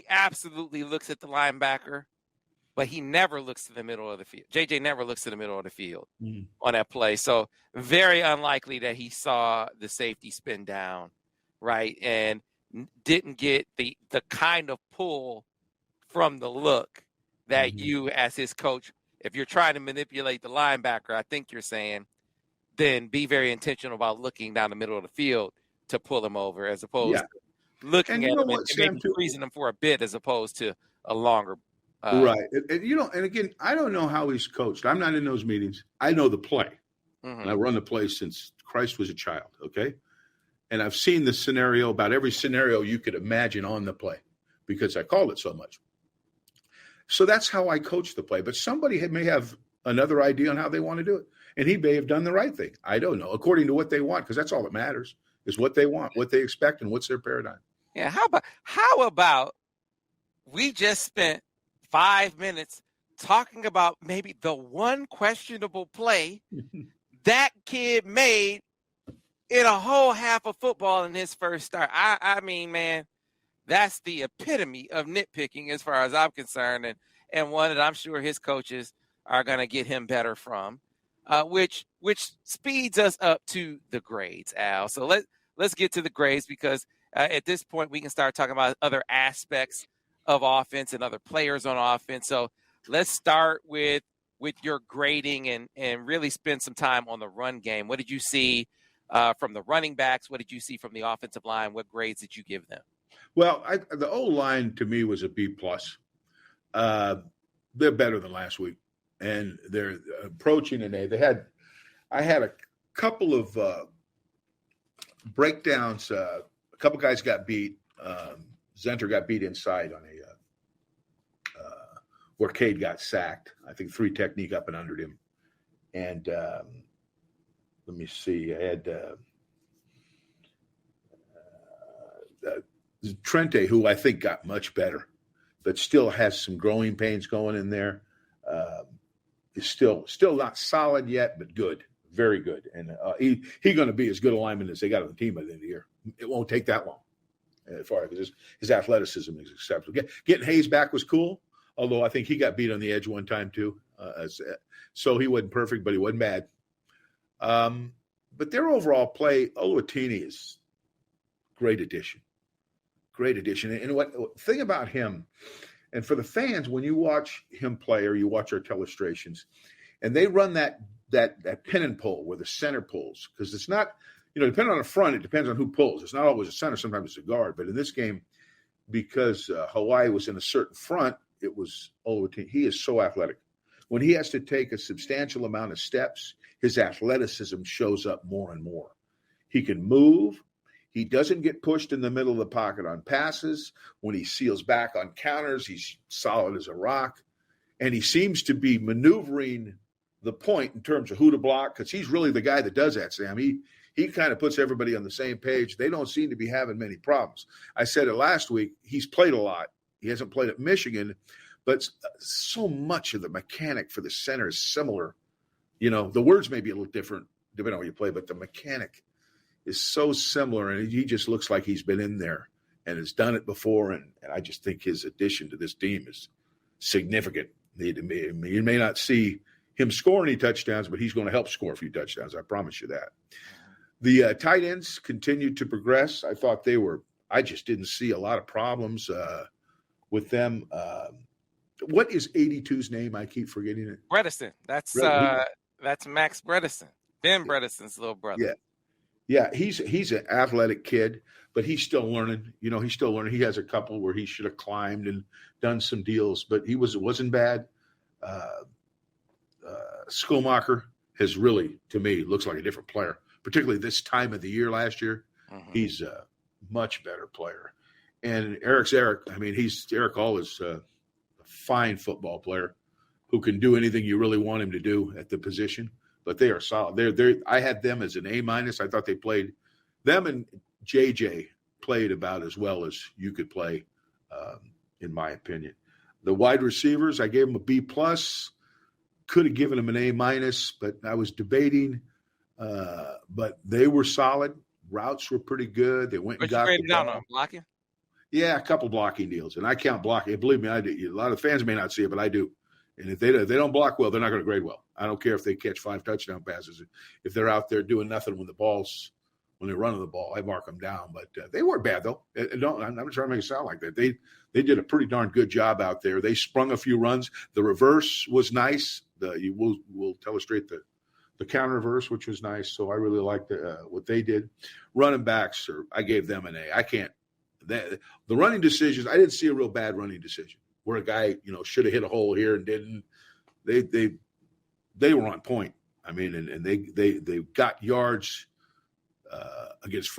S1: absolutely looks at the linebacker, but he never looks to the middle of the field. JJ never looks to the middle of the field on that play. So very unlikely that he saw the safety spin down, right? And didn't get the kind of pull from the look that you, as his coach, if you're trying to manipulate the linebacker, I think you're saying, then be very intentional about looking down the middle of the field to pull him over, as opposed to looking at him and maybe freezing him for a bit, as opposed to a longer.
S2: Right. And again, I don't know how he's coached. I'm not in those meetings. I know the play. And I run the play since Christ was a child. Okay. And I've seen the scenario, about every scenario you could imagine on the play, because I called it so much. So that's how I coach the play. But somebody may have another idea on how they want to do it. And he may have done the right thing. I don't know. According to what they want, because that's all that matters, is what they want, what they expect, and what's their paradigm.
S1: Yeah. How about we just spent 5 minutes talking about maybe the one questionable play that kid made in a whole half of football in his first start. I mean, man, that's the epitome of nitpicking as far as I'm concerned, and one that I'm sure his coaches are going to get him better from, which speeds us up to the grades, Al. So let's get to the grades, because at this point we can start talking about other aspects of offense and other players on offense. So let's start with your grading and really spend some time on the run game. What did you see from the running backs? What did you see from the offensive line? What grades did you give them?
S2: Well, the O-line to me was a B+. They're better than last week, and they're approaching an A. I had a couple of breakdowns. A couple guys got beat. Zenter got beat inside on where Cade got sacked. I think 3 technique up and under him. And let me see. I had Trente, who I think got much better, but still has some growing pains going in there. Is still not solid yet, but good, very good. And he's going to be as good a lineman as they got on the team by the end of the year. It won't take that long. As far as his athleticism is acceptable. Getting Hayes back was cool, although I think he got beat on the edge one time too. So he wasn't perfect, but he wasn't bad. But their overall play, Oluwatini is great addition. Great addition. And what thing about him, and for the fans, when you watch him play or you watch our telestrations, and they run that pin and pull where the center pulls, because it's not, depending on the front, it depends on who pulls. It's not always a center. Sometimes it's a guard. But in this game, because Hawaii was in a certain front, it was Oluwatini. He is so athletic. When he has to take a substantial amount of steps, his athleticism shows up more and more. He can move. He doesn't get pushed in the middle of the pocket on passes. When he seals back on counters, he's solid as a rock. And he seems to be maneuvering the point in terms of who to block, because he's really the guy that does that, Sam. He kind of puts everybody on the same page. They don't seem to be having many problems. I said it last week. He's played a lot. He hasn't played at Michigan, but so much of the mechanic for the center is similar. The words may be a little different depending on where you play, but the mechanic is so similar, and he just looks like he's been in there and has done it before. And I just think his addition to this team is significant. You may not see him score any touchdowns, but he's going to help score a few touchdowns. I promise you that. The tight ends continued to progress. I just didn't see a lot of problems with them. What is 82's name? I keep forgetting it.
S1: Bredesen. That's Max Bredesen. Ben Bredeson's little brother.
S2: Yeah. He's an athletic kid, but he's still learning. He's still learning. He has a couple where he should have climbed and done some deals, but wasn't bad. Schoonmaker has really, to me, looks like a different player, particularly this time of the year last year. Mm-hmm. He's a much better player. And Eric. Eric Hall is a fine football player who can do anything you really want him to do at the position. But they are solid. I had them as an A-. I thought they played – them and JJ played about as well as you could play, in my opinion. The wide receivers, I gave them a B+. Could have given them an A-, but I was debating. But they were solid. Routes were pretty good. They went and got the ball.
S1: On blocking?
S2: Yeah, a couple blocking deals. And I count blocking. Believe me, I do. A lot of fans may not see it, but I do. And if they don't block well, they're not going to grade well. I don't care if they catch 5 touchdown passes. If they're out there doing nothing when the when they're running the ball. I mark them down, but they weren't bad though. I'm not trying to make it sound like that. They did a pretty darn good job out there. They sprung a few runs. The reverse was nice. We'll illustrate the counter reverse, which was nice. So I really liked what they did. Running backs, I gave them an A. I can't. The running decisions, I didn't see a real bad running decision where a guy, should have hit a hole here and didn't. They were on point. I mean, and they got yards against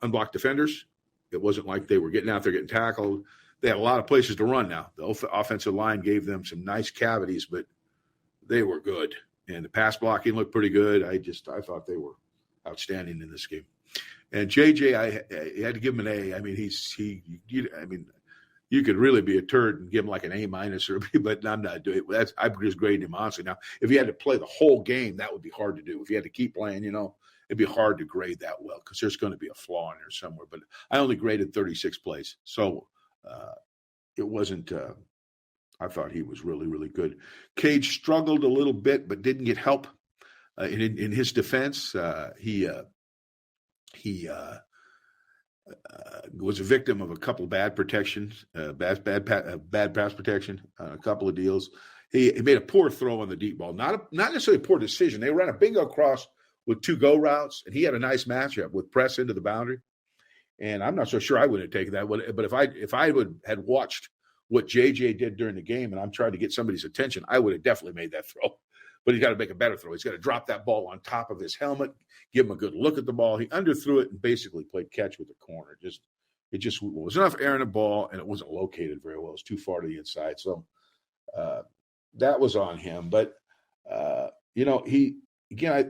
S2: unblocked defenders. It wasn't like they were getting out there getting tackled. They had a lot of places to run now. The offensive line gave them some nice cavities, but they were good. And the pass blocking looked pretty good. I thought they were outstanding in this game. And JJ, I had to give him an A. I mean, you could really be a turd and give him like an A- or B, but I'm not doing it. I'm just grading him honestly. Now, if he had to play the whole game, that would be hard to do. If he had to keep playing, it'd be hard to grade that well because there's going to be a flaw in there somewhere. But I only graded 36 plays. So it wasn't I thought he was really, really good. Cade struggled a little bit, but didn't get help in his defense. He was a victim of a couple bad protections, bad pass protection, a couple of deals. He made a poor throw on the deep ball, not necessarily a poor decision. They ran a bingo cross with 2 go routes, and he had a nice matchup with press into the boundary. And I'm not so sure I would have taken that. But if I had watched what JJ did during the game and I'm trying to get somebody's attention, I would have definitely made that throw. But he's got to make a better throw. He's got to drop that ball on top of his helmet, give him a good look at the ball. He underthrew it and basically played catch with the corner. It just was enough air in the ball, and it wasn't located very well. It was too far to the inside. So that was on him. But, I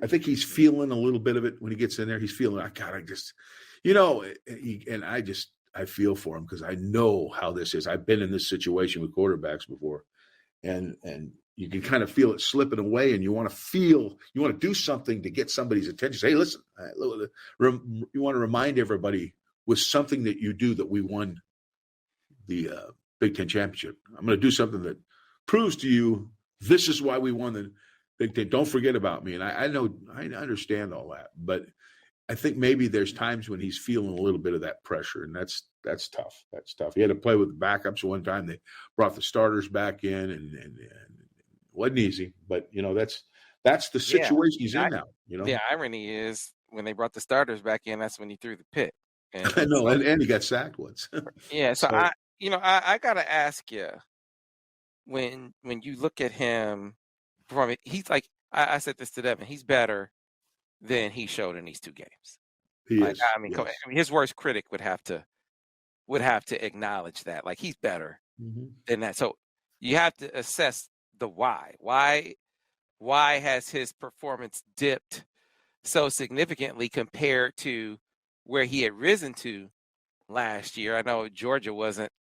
S2: think he's feeling a little bit of it when he gets in there. He's feeling, I feel for him because I know how this is. I've been in this situation with quarterbacks before. And you can kind of feel it slipping away, and you want to do something to get somebody's attention. Say, hey, listen, you want to remind everybody with something that you do that we won the Big Ten championship. I'm going to do something that proves to you this is why we won the Big Ten. Don't forget about me. And I know, I understand all that, but I think maybe there's times when he's feeling a little bit of that pressure, and that's tough. That's tough. He had to play with the backups one time. They brought the starters back in, and it wasn't easy. But that's the situation he's in now.
S1: The irony is when they brought the starters back in, that's when he threw the pick. And
S2: I know, and he got sacked once.
S1: Yeah, so I gotta ask you, when you look at him performing, he's like I said this to Devin, he's better than he showed in these 2 games.
S2: He is.
S1: I mean, his worst critic would have to acknowledge that. Like, he's better than that. So you have to assess the why. Why has his performance dipped so significantly compared to where he had risen to last year? I know Georgia wasn't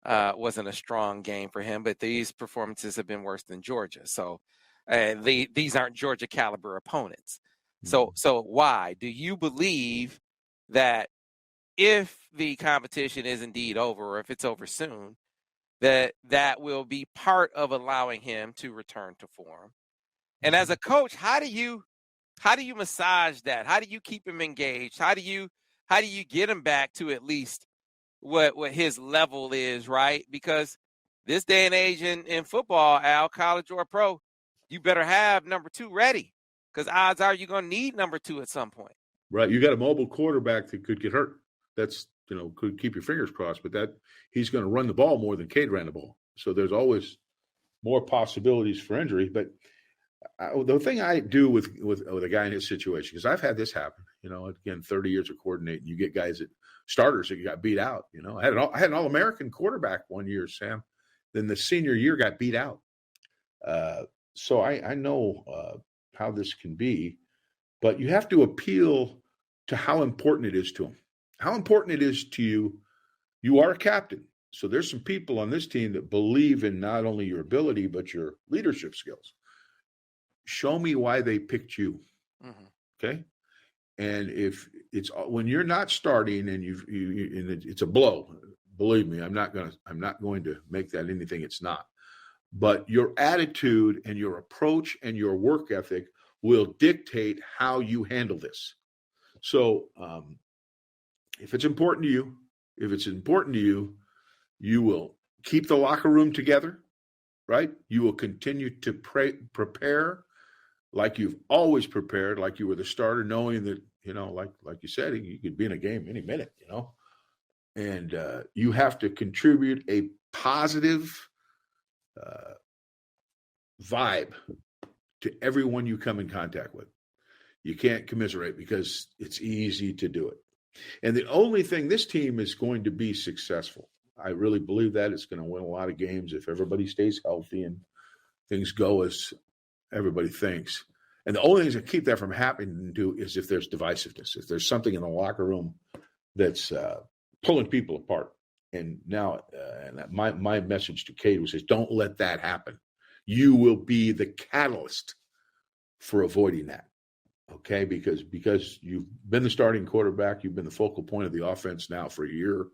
S1: a strong game for him, but these performances have been worse than Georgia. So these aren't Georgia caliber opponents. So why do you believe that if the competition is indeed over, or if it's over soon, that will be part of allowing him to return to form? And as a coach, how do you massage that? How do you keep him engaged? How do you get him back to at least what his level is, right? Because this day and age in football, Al, college or pro, you better have number 2 ready. Because odds are you're going to need number 2 at some point.
S2: Right. You got a mobile quarterback that could get hurt. That's, could keep your fingers crossed, but that he's going to run the ball more than Cade ran the ball. So there's always more possibilities for injury. But the thing I do with a guy in his situation, because I've had this happen, again, 30 years of coordinating, you get guys starters that got beat out. I had an All-American quarterback one year, Sam. Then the senior year got beat out. So I know how this can be, but you have to appeal to how important it is to him, how important it is to you. You are a captain. So there's some people on this team that believe in not only your ability, but your leadership skills. Show me why they picked you. Okay. And if it's when you're not starting and it's a blow, believe me, I'm not going to make that anything it's not. But your attitude and your approach and your work ethic will dictate how you handle this. So if it's important to you, you will keep the locker room together, right? You will continue to prepare like you've always prepared, like you were the starter, knowing that, like you said, you could be in a game any minute, and you have to contribute a positive vibe to everyone you come in contact with. You can't commiserate because it's easy to do it. And the only thing, this team is going to be successful. I really believe that it's going to win a lot of games if everybody stays healthy and things go as everybody thinks. And the only things that keep that from happening is if there's divisiveness, if there's something in the locker room that's pulling people apart. And now, my message to Cade was, don't let that happen. You will be the catalyst for avoiding that. Okay, because you've been the starting quarterback, you've been the focal point of the offense now for a year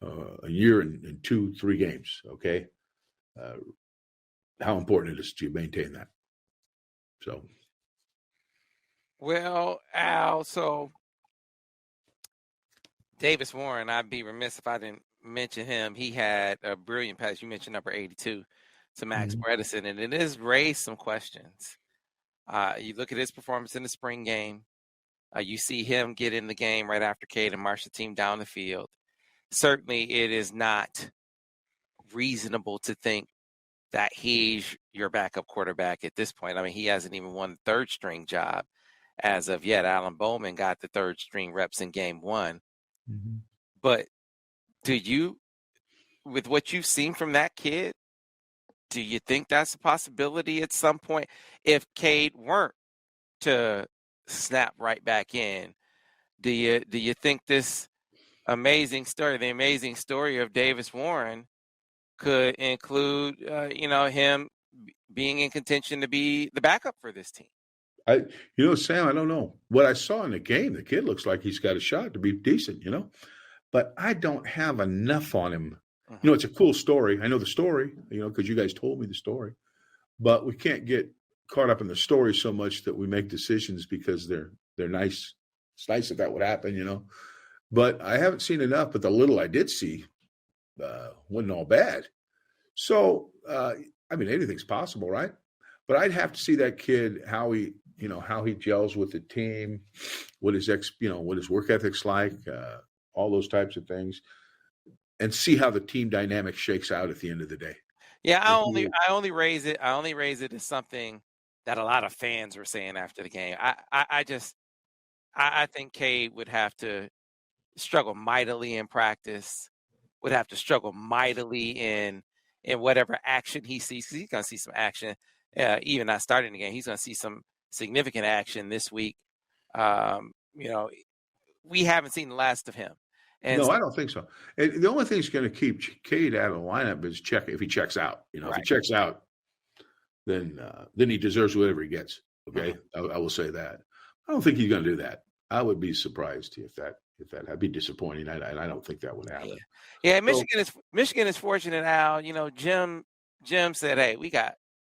S2: and 2-3 games. Okay, how important it is to maintain that. So,
S1: well, Al, so Davis Warren, I'd be remiss if I didn't mention him. He had a brilliant pass. You mentioned number 82 to Max Bredesen, and it has raised some questions. You look at his performance in the spring game. You see him get in the game right after Cade and march the team down the field. Certainly, it is not reasonable to think that he's your backup quarterback at this point. I mean, he hasn't even won the third-string job as of yet. Alan Bowman got the third-string reps in game one. Mm-hmm. But with what you've seen from that kid, do you think that's a possibility at some point if Cade weren't to snap right back in? Do you think this the amazing story of Davis Warren could include him being in contention to be the backup for this team?
S2: Sam, I don't know. What I saw in the game, the kid looks like he's got a shot to be decent, but I don't have enough on him. Mm-hmm. It's a cool story. I know the story, because you guys told me the story, but we can't get caught up in the story so much that we make decisions because they're nice. It's nice that would happen, but I haven't seen enough, but the little I did see wasn't all bad. So, anything's possible, right? But I'd have to see that kid, how he gels with the team, what his work ethic's like, all those types of things, and see how the team dynamic shakes out at the end of the day.
S1: Yeah, I only raise it as something that a lot of fans were saying after the game. I think Cade would have to struggle mightily in practice, would have to struggle mightily in whatever action he sees. He's going to see some action, even not starting the game. He's going to see some significant action this week. We haven't seen the last of him. And
S2: no, I don't think so. And the only thing that's going to keep Cade out of the lineup is if he checks out. Right. If he checks out, then he deserves whatever he gets. Okay, mm-hmm. I will say that. I don't think he's going to do that. I would be surprised if that. I'd be disappointing. I don't think that would happen.
S1: Yeah. Michigan is fortunate. Al, Jim said, "Hey, we got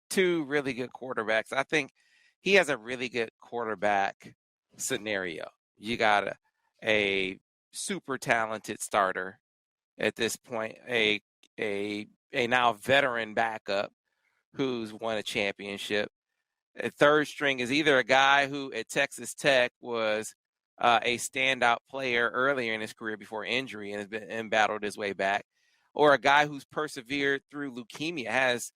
S1: two really good quarterbacks." I think he has a really good quarterback scenario. You got a super talented starter at this point, a now veteran backup who's won a championship. A third string is either a guy who at Texas Tech was a standout player earlier in his career before injury and battled his way back, or a guy who's persevered through leukemia, has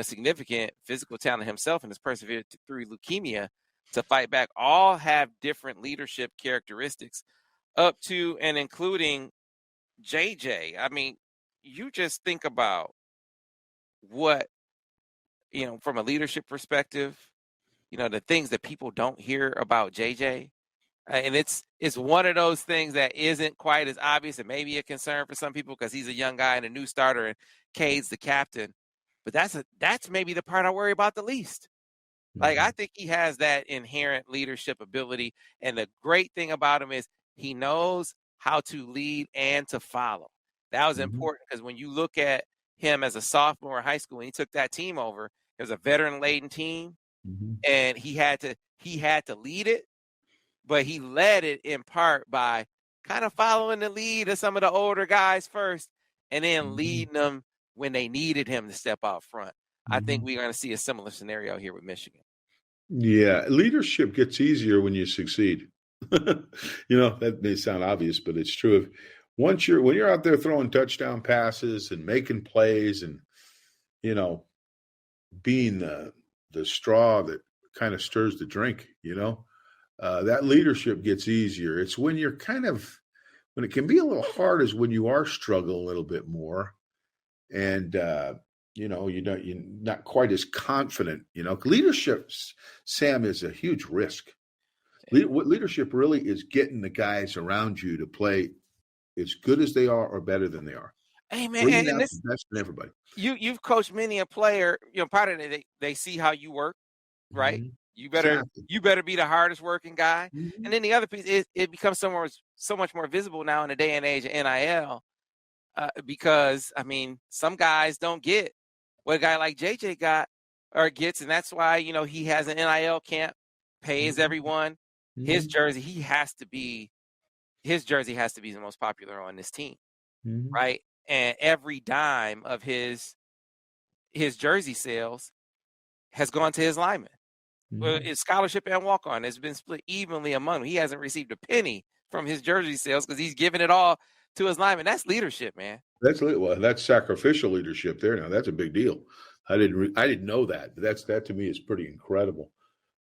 S1: significant physical talent himself and has persevered through leukemia to fight back. All have different leadership characteristics, up to and including JJ. I mean, you just think about what, from a leadership perspective, the things that people don't hear about JJ. And it's one of those things that isn't quite as obvious and maybe a concern for some people because he's a young guy and a new starter and Cade's the captain. But that's maybe the part I worry about the least. Like, I think he has that inherent leadership ability. And the great thing about him is he knows how to lead and to follow. That was important because when you look at him as a sophomore in high school, when he took that team over, it was a veteran-laden team, and he had to lead it, but he led it in part by kind of following the lead of some of the older guys first and then leading them when they needed him to step out front. I think we're going to see a similar scenario here with Michigan.
S2: Yeah, leadership gets easier when you succeed. That may sound obvious, but it's true. When you're out there throwing touchdown passes and making plays and being the straw that kind of stirs the drink, that leadership gets easier. It's when you're when it can be a little hard is when you are struggling a little bit more, and you're not quite as confident. Leadership, Sam, is a huge risk. What leadership really is getting the guys around you to play as good as they are or better than they are.
S1: Hey man,
S2: bringing out the best in everybody.
S1: You've coached many a player. Part of it, they see how you work, right? You better be the hardest working guy. And then the other piece, it becomes so much more visible now in the day and age of NIL, because some guys don't get what a guy like JJ got or gets, and that's why he has an NIL camp, pays everyone. His jersey, has to be the most popular on this team, right? And every dime of his jersey sales has gone to his linemen. Well, his scholarship and walk-on has been split evenly among them. He hasn't received a penny from his jersey sales because he's given it all to his linemen. That's leadership, man.
S2: That's sacrificial leadership there. Now that's a big deal. I didn't know that. That to me is pretty incredible.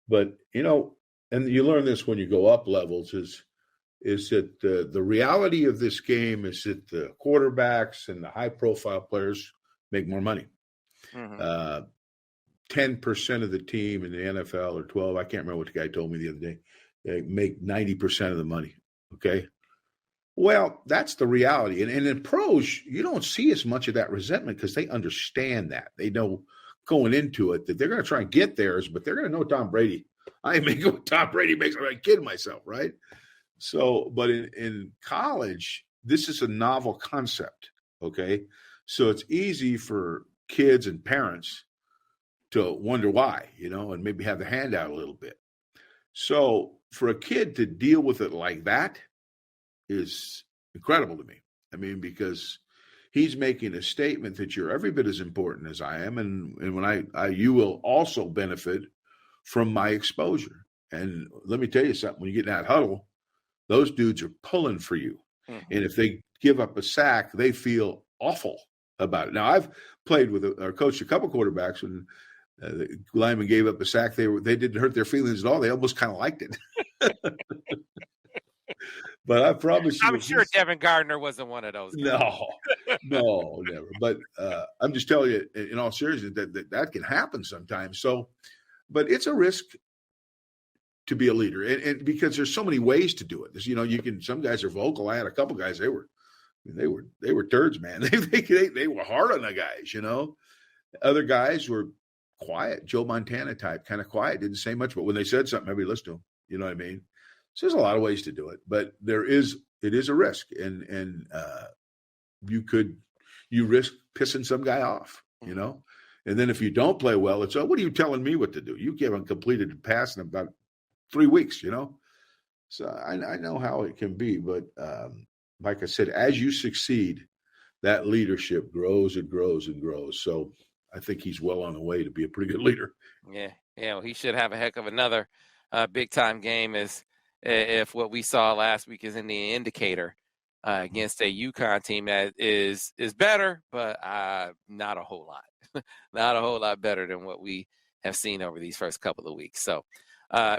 S2: But and you learn this when you go up levels is that the reality of this game is that the quarterbacks and the high-profile players make more money. 10% of the team in the NFL or 12, I can't remember what the guy told me the other day, they make 90% of the money, okay? Well, that's the reality. And in pros, you don't see as much of that resentment because they understand that. They know going into it that they're going to try and get theirs, but they're going to know Tom Brady. I ain't making what Tom Brady makes. I'm kidding myself, right? So, but in college, this is a novel concept, okay? So it's easy for kids and parents to wonder why, and maybe have the hand out a little bit. So for a kid to deal with it like that is incredible to me. Because he's making a statement that you're every bit as important as I am. And when you will also benefit from my exposure. And let me tell you something, when you get in that huddle, those dudes are pulling for you. And if they give up a sack, they feel awful about it. Now, I've played with or coached a couple quarterbacks when the lineman gave up a sack. They didn't hurt their feelings at all. They almost kind of liked it. But I promise you,
S1: I'm sure Devin Gardner wasn't one of those guys.
S2: No, never. But I'm just telling you, in all seriousness, that can happen sometimes. So, but it's a risk to be a leader, and because there's so many ways to do it. Some guys are vocal. I had a couple guys. They were turds, man. They were hard on the guys. Other guys were quiet, Joe Montana type, kind of quiet, didn't say much, but when they said something, everybody listened to them. You know what I mean? So there's a lot of ways to do it, but it is a risk, and you risk pissing some guy off, and then if you don't play well, it's, what are you telling me what to do? You haven't completed a pass in about 3 weeks, So I know how it can be, but like I said, as you succeed, that leadership grows and grows and grows. So I think he's well on the way to be a pretty good leader.
S1: Yeah. Well, he should have a heck of another big-time game if what we saw last week is in the indicator against a UConn team that is better, but not a whole lot. Not a whole lot better than what we have seen over these first couple of weeks. So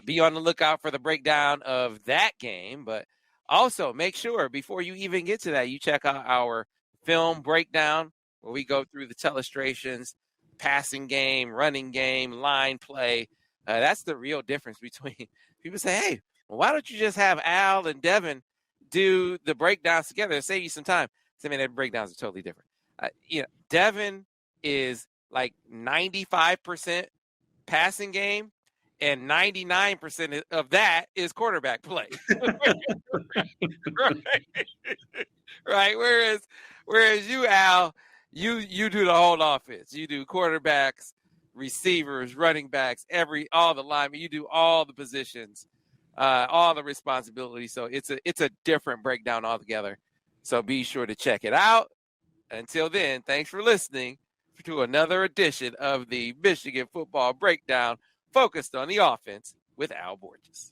S1: be on the lookout for the breakdown of that game, but also make sure before you even get to that, you check out our film breakdown where we go through the telestrations, passing game, running game, line play. That's the real difference between people say, hey, well, why don't you just have Al and Devin do the breakdowns together? It'll save you some time. Their breakdowns are totally different. Devin is like 95% passing game, and 99% of that is quarterback play. Right. Whereas you, Al, you do the whole offense. You do quarterbacks, receivers, running backs, all the linemen. You do all the positions. all the responsibility. So it's a different breakdown altogether. So be sure to check it out. Until then, thanks for listening to another edition of the Michigan Football Breakdown, focused on the offense with Al Borges.